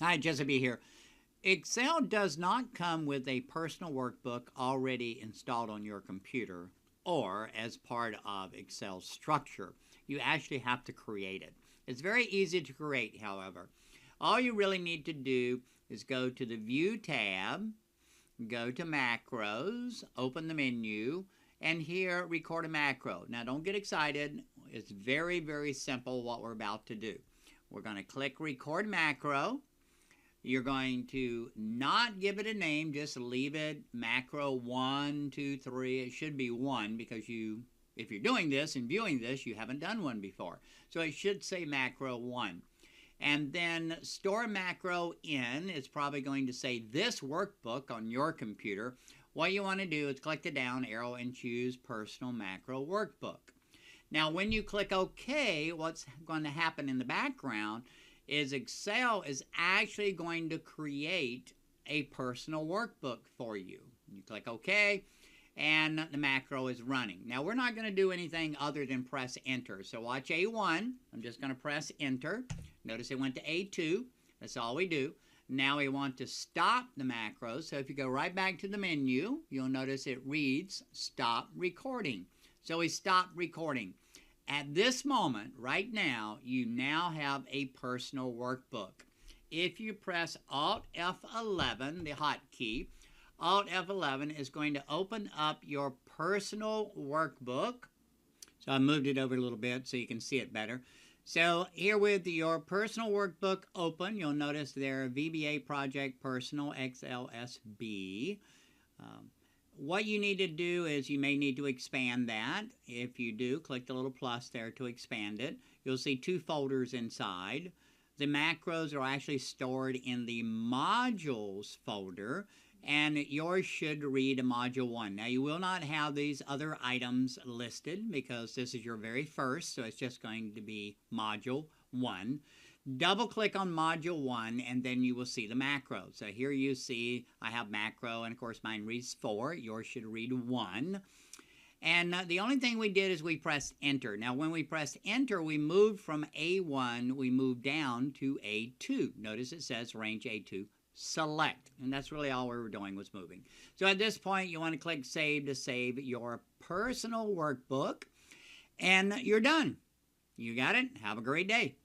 Hi, Jessica here. Excel does not come with a personal workbook already installed on your computer or as part of Excel's structure. You actually have to create it. It's very easy to create, however. All you really need to do is go to the View tab, go to Macros, open the menu, and here record a macro. Now don't get excited. It's very, very simple what we're about to do. We're going to click Record Macro. You're going to not give it a name, just leave it macro 1, 2, 3. It should be 1 because if you're doing this and viewing this, you haven't done one before. So it should say macro 1. And then store macro in is probably going to say this workbook on your computer. What you want to do is click the down arrow and choose personal macro workbook. Now when you click OK, what's going to happen in the background is Excel is actually going to create a personal workbook for you. You click OK, and the macro is running. Now, we're not going to do anything other than press Enter. So watch A1. I'm just going to press Enter. Notice it went to A2. That's all we do. Now we want to stop the macro. So if you go right back to the menu, you'll notice it reads Stop Recording. So we stop recording. At this moment, right now, you now have a personal workbook. If you press Alt F11, the hotkey, Alt F11 is going to open up your personal workbook. So I moved it over a little bit so you can see it better. So here with your personal workbook open, you'll notice there VBA Project Personal XLSB. What you need to do is you may need to expand that. If you do, click the little plus there to expand it. You'll see 2 folders inside. The macros are actually stored in the modules folder, and yours should read module 1. Now you will not have these other items listed because this is your very first, so it's just going to be module 1. Double click on module 1 and then you will see the macro. So here you see I have macro, and of course mine reads 4. Yours should read 1. And the only thing we did is we pressed Enter. Now when we pressed Enter, we moved from A1, we moved down to A2. Notice it says range A2 select. And that's really all we were doing, was moving. So at this point you want to click Save to save your personal workbook. And you're done. You got it. Have a great day.